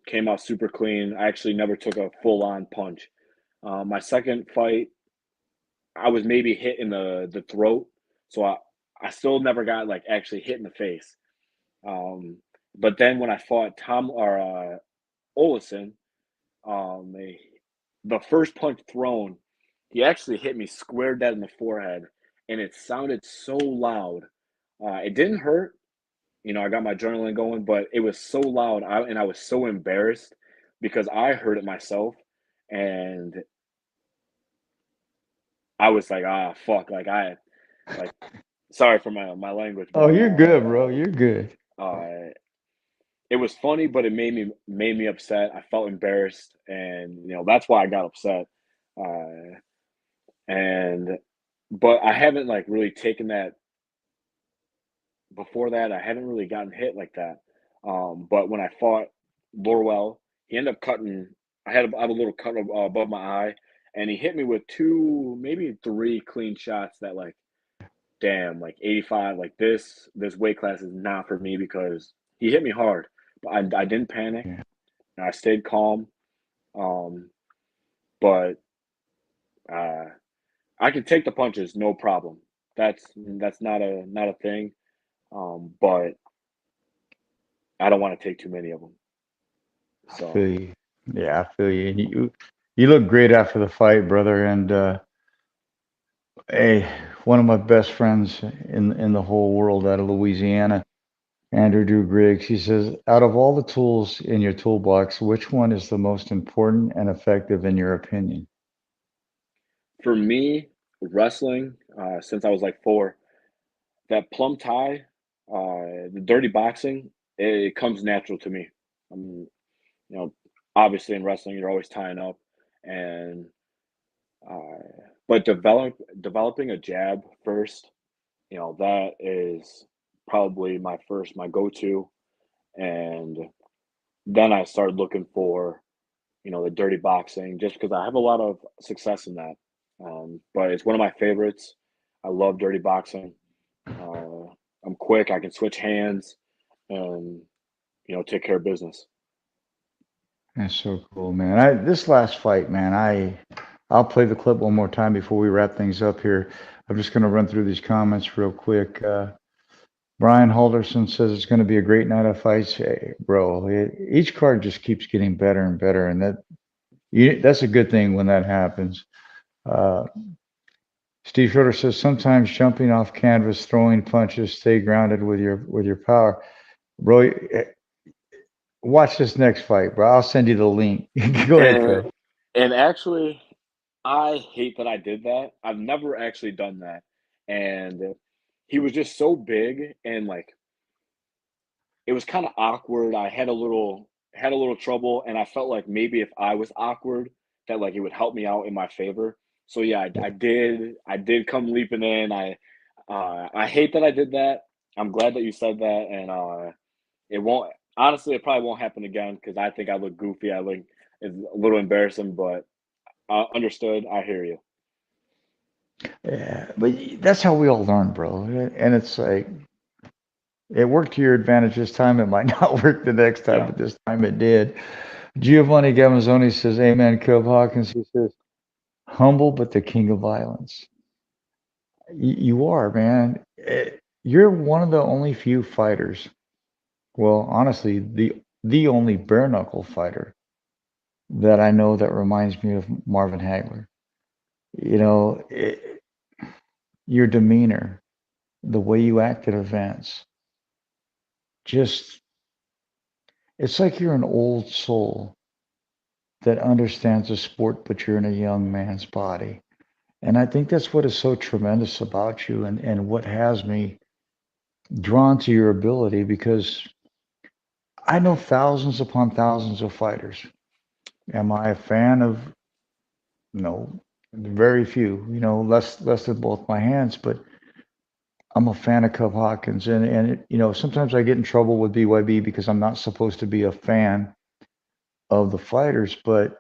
came out super clean. I actually never took a full on punch. My second fight, I was maybe hit in the throat, so I still never got like actually hit in the face. Um, but then when I fought Tom or Olison, um, eh, the first punch thrown, he actually hit me square dead in the forehead, and it sounded so loud. It didn't hurt, I got my adrenaline going, but it was so loud, and I was so embarrassed because I heard it myself, and I was like, ah, fuck, like, sorry for my language, Oh, but you're good, bro. You're good. uh, it was funny, but it made me upset. I felt embarrassed, and that's why I got upset. Uh, and but I haven't like really taken that before that. I haven't really gotten hit like that. But when I fought Lorwell, he ended up cutting. I have a little cut above my eye, and he hit me with two, maybe three clean shots that like, damn, like 85, like this weight class is not for me because he hit me hard, but I didn't panic. Yeah. And I stayed calm. Um, but uh, I can take the punches, no problem. That's not a thing. But I don't want to take too many of them. I So feel you. Yeah, I feel you. And you look great after the fight, brother. And hey, one of my best friends in the whole world out of Louisiana, Andrew Drew Griggs, he says, out of all the tools in your toolbox, which one is the most important and effective in your opinion? for me, wrestling, since I was like 4, that plum tie, the dirty boxing, it comes natural to me. Um, you know, obviously in wrestling, you're always tying up, and uh, but developing a jab first, that is probably my go-to, and then I started looking for, the dirty boxing, just because I have a lot of success in that. But it's one of my favorites. I love dirty boxing. Uh, I'm quick. I can switch hands, and take care of business. That's so cool, man. This last fight, man, I'll play the clip one more time before we wrap things up here. I'm just gonna run through these comments real quick. Brian Halderson says it's going to be a great night of fights. Hey, bro, each card just keeps getting better and better, and that's a good thing when that happens. Uh, Steve Schroeder says sometimes jumping off canvas, throwing punches, stay grounded with your power. Bro, watch this next fight, bro. I'll send you the link. Go ahead, And Cub. and actually, I hate that I did that. I've never actually done that, and he was just so big, and like it was kind of awkward. I had a little trouble, and I felt like maybe if I was awkward, that like it would help me out in my favor. So yeah, I did come leaping in. I hate that I did that. I'm glad that you said that, and it won't. Honestly, it probably won't happen again because I think I look goofy. I look It's a little embarrassing, but understood. I hear you. Yeah, but that's how we all learn, bro. And it's like it worked to your advantage this time. It might not work the next time, Yeah. but this time it did. Giovanni Gamazzoni says, "Amen." Cubb Hawkins, he says, "Humble, but the king of violence." You are, man. You're one of the only few fighters. Well, honestly, the only bare knuckle fighter that I know that reminds me of Marvin Hagler. You know, your demeanor, the way you act at events, just it's like you're an old soul that understands the sport, but you're in a young man's body. And I think that's what is so tremendous about you and what has me drawn to your ability because I know thousands upon thousands of fighters. Am I a fan of? No, very few. Less than both my hands. But I'm a fan of Cubb Hawkins, and you know, sometimes I get in trouble with BYB because I'm not supposed to be a fan of the fighters, but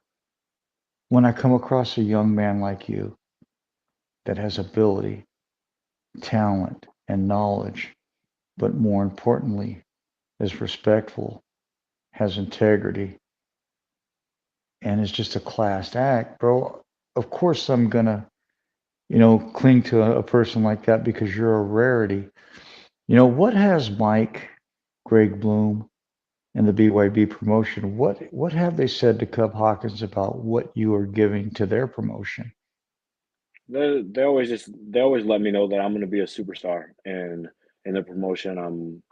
when I come across a young man like you that has ability, talent, and knowledge, but more importantly, is respectful, has integrity, and is just a class act, bro, of course I'm gonna, you know, cling to a person like that because you're a rarity. You know, what has Mike, Greg Bloom, and the BYB promotion, what have they said to Cubb Hawkins about what you are giving to their promotion? They always let me know that I'm going to be a superstar in the promotion. I'm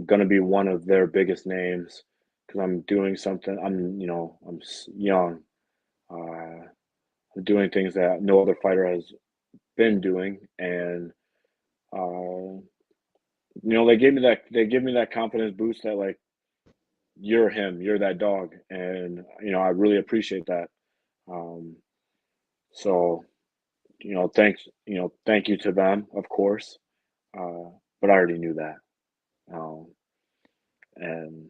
going to be one of their biggest names because I'm doing something. Young. I'm doing things that no other fighter has been doing, and they give me that confidence boost that like you're him, you're that dog, and I really appreciate that. Um, so thank you to them, of course. Uh, but I already knew that. Um, and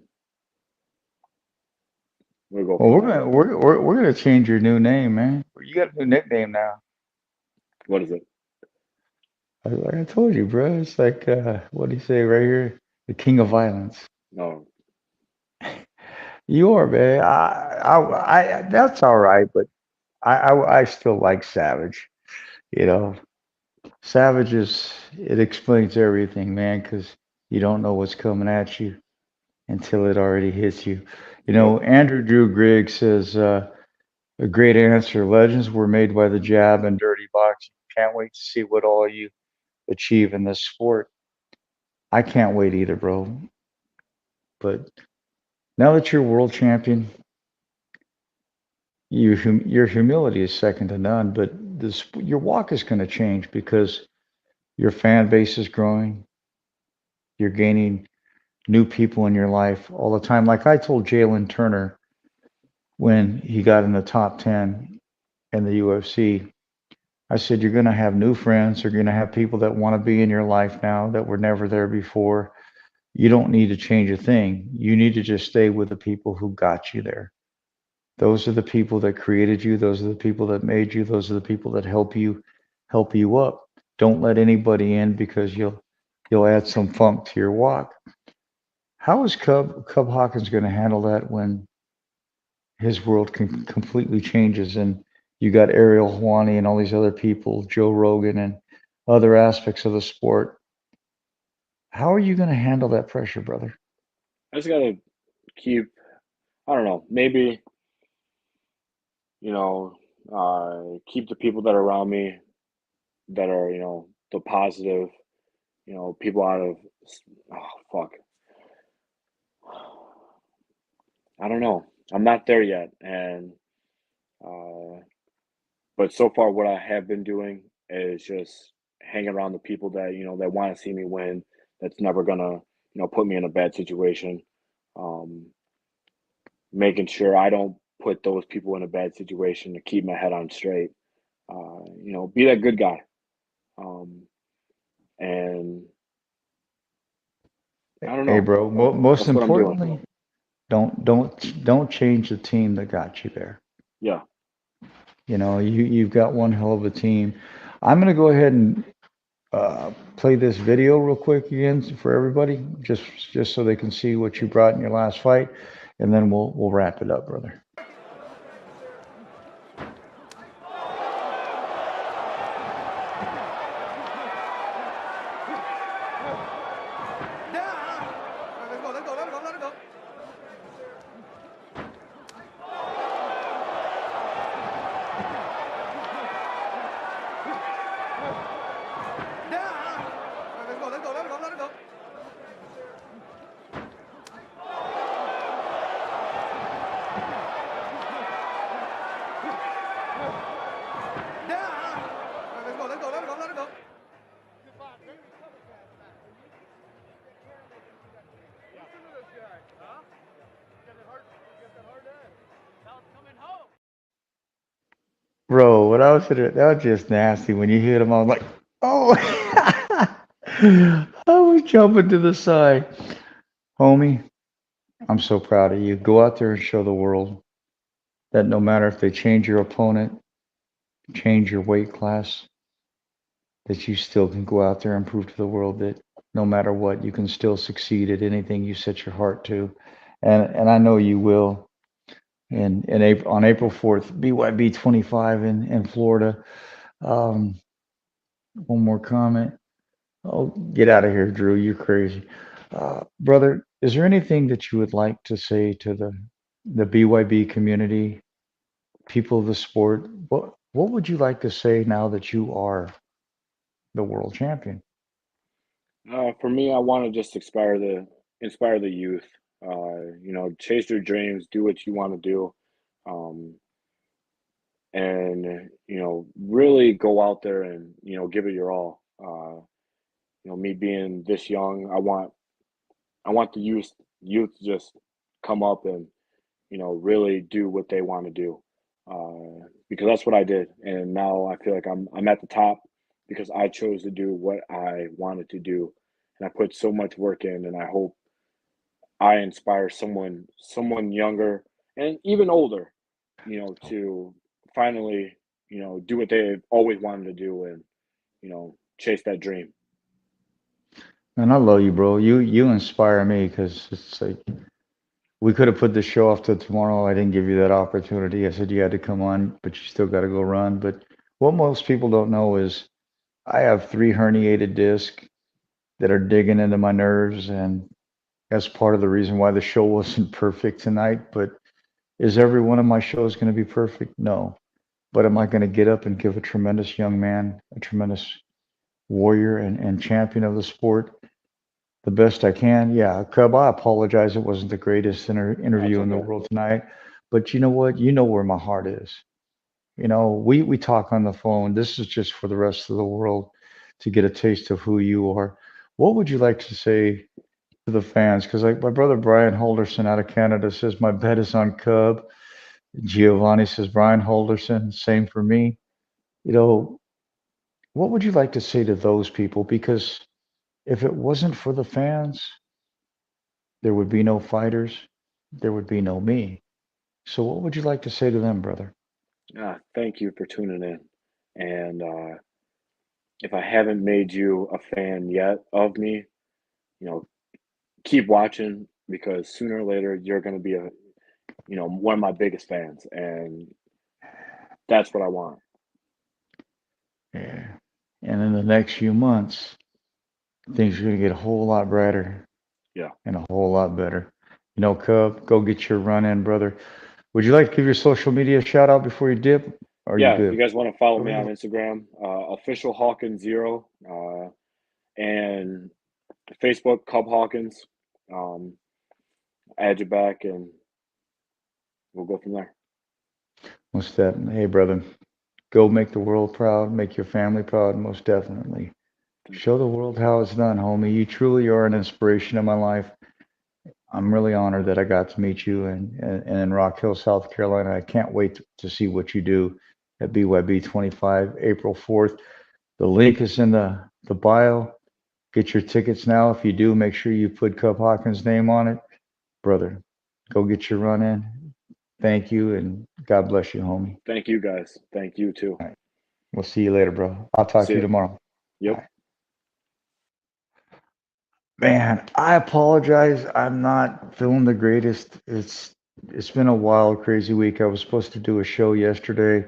we'll go Well, from we're there. gonna we're gonna change your new name, man. You got a new nickname now. What is it? Like I told you, bro. It's like what do you say right here? The King of Violence. No, You are, man. That's all right, but I still like Savage. You know, Savage is it explains everything, man, because you don't know what's coming at you until it already hits you. You yep. know, Andrew Drew Griggs says a great answer. Legends were made by the jab and dirty boxing. Can't wait to see what all you achieve in this sport. I can't wait either, bro. But now that you're world champion, your humility is second to none. But your walk is going to change because your fan base is growing. You're gaining new people in your life all the time. Like I told Jalen Turner when he got in the top 10 in the UFC, I said, you're going to have new friends. You're going to have people that want to be in your life now that were never there before. You don't need to change a thing. You need to just stay with the people who got you there. Those are the people that created you. Those are the people that made you. Those are the people that help you up. Don't let anybody in because you'll add some funk to your walk. How is Cubb Hawkins going to handle that when his world completely changes and you got Ariel Hawani and all these other people, Joe Rogan and other aspects of the sport? How are you going to handle that pressure, brother? I just gotta keep. I don't know. Maybe keep the people that are around me that are the positive. People out of. Oh fuck. I don't know. I'm not there yet, and uh, but so far, what I have been doing is just hanging around the people that that want to see me win. That's never gonna put me in a bad situation. Um, Making sure I don't put those people in a bad situation to keep my head on straight. Be that good guy. Um, and I don't Hey, know. bro. Most That's what I'm doing. importantly, don't change the team that got you there. Yeah. You know, you've got one hell of a team. I'm gonna go ahead and play this video real quick again for everybody, just so they can see what you brought in your last fight, and then we'll wrap it up, brother. Bro, what I was that was just nasty. When you hit him, I was like, oh. I was jumping to the side. Homie, I'm so proud of you. Go out there and show the world that no matter if they change your opponent, change your weight class, that you still can go out there and prove to the world that no matter what, you can still succeed at anything you set your heart to. And I know you will. And April, on April 4th, BYB 25 in Florida. Um, one more comment. Oh, get out of here, Drew. You're crazy. Brother, is there anything that you would like to say to the BYB community, people of the sport? What would you like to say now that you are the world champion? For me, I want to just inspire the youth. Chase their dreams, do what you want to do, um, and really go out there and give it your all. Me being this young, I want the youth to just come up and really do what they want to do, because that's what I did, and now I feel like I'm at the top because I chose to do what I wanted to do, and I put so much work in, and I hope I inspire someone younger and even older, to finally, do what they've always wanted to do and, chase that dream. Man, I love you, bro. You inspire me because it's like we could have put the show off till tomorrow. I didn't give you that opportunity. I said you had to come on, but you still got to go run. But what most people don't know is I have 3 herniated discs that are digging into my nerves, and that's part of the reason why the show wasn't perfect tonight. But is every one of my shows going to be perfect? No. But am I going to get up and give a tremendous young man, a tremendous warrior and champion of the sport the best I can? Yeah, Cub, I apologize. It wasn't the greatest That's interview in the okay. world tonight. But you know what? You know where my heart is. We talk on the phone. This is just for the rest of the world to get a taste of who you are. What would you like to say to the fans? Because like my brother Brian Holderson out of Canada says my bet is on Cub. Giovanni says Brian Holderson. Same for me. You know, what would you like to say to those people? Because if it wasn't for the fans, there would be no fighters. There would be no me. So what would you like to say to them, brother? Thank you for tuning in. And if I haven't made you a fan yet of me, you know, keep watching because sooner or later you're going to be one of my biggest fans, and that's what I want. Yeah. And in the next few months, things are going to get a whole lot brighter Yeah. and a whole lot better. Cub, go get your run in, brother. Would you like to give your social media a shout out before you dip? Or are you Yeah, if you good? guys want to follow Go me on ahead. Instagram, official Hawkins Zero, and Facebook Cubb Hawkins. Um, add you back, and we'll go from there. Most definitely. Hey, brother, go make the world proud, make your family proud, most definitely. Thank you. Show the world how it's done, homie. You truly are an inspiration in my life. I'm really honored that I got to meet you and in Rock Hill, South Carolina. I can't wait to see what you do at BYB 25, April 4th. The link is in the bio. Get your tickets now. If you do, make sure you put Cubb Hawkins' name on it. Brother, go get your run in. Thank you, and God bless you, homie. Thank you, guys. Thank you too. All right. We'll see you later, bro. I'll talk See to you ya. tomorrow. All Yep. right. Man, I apologize. I'm not feeling the greatest. It's been a wild, crazy week. I was supposed to do a show yesterday,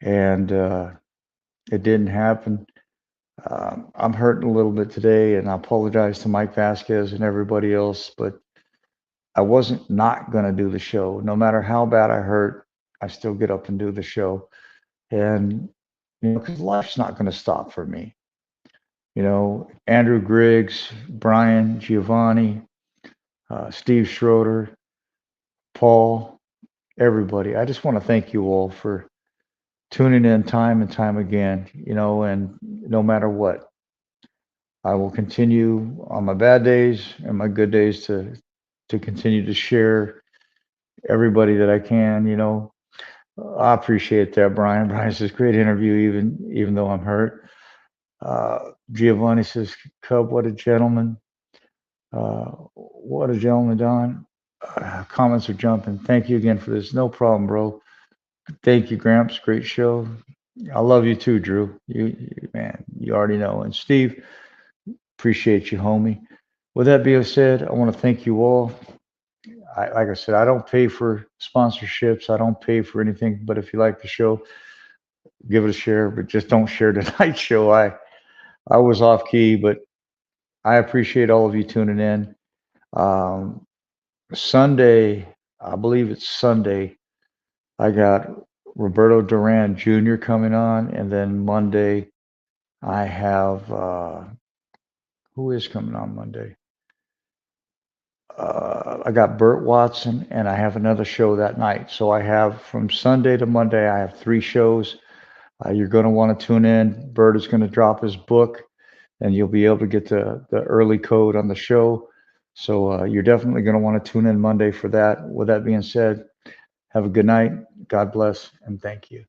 and it didn't happen. I'm hurting a little bit today, and I apologize to Mike Vasquez and everybody else, but I wasn't not going to do the show. No matter how bad I hurt, I still get up and do the show. And, because life's not going to stop for me. Andrew Griggs, Brian, Giovanni, Steve Schroeder, Paul, everybody. I just want to thank you all for tuning in time and time again, and no matter what, I will continue on my bad days and my good days to continue to share everybody that I can. I appreciate that, Brian. Brian says great interview, even though I'm hurt. Giovanni says, Cubb, what a gentleman. What a gentleman, Don. Comments are jumping. Thank you again for this. No problem, bro. Thank you, Gramps. Great show. I love you too, Drew. Man, you already know. And Steve, appreciate you, homie. With that being said, I want to thank you all. Like I said, I don't pay for sponsorships. I don't pay for anything. But if you like the show, give it a share. But just don't share tonight's show. I was off key, but I appreciate all of you tuning in. Sunday, I believe it's Sunday, I got Roberto Duran Jr. coming on, and then Monday I have who is coming on Monday? I got Burt Watson, and I have another show that night. So I have from Sunday to Monday, I have 3 shows. You're going to want to tune in. Burt is going to drop his book, and you'll be able to get the early code on the show. So you're definitely going to want to tune in Monday for that. With that being said, have a good night. God bless, and thank you.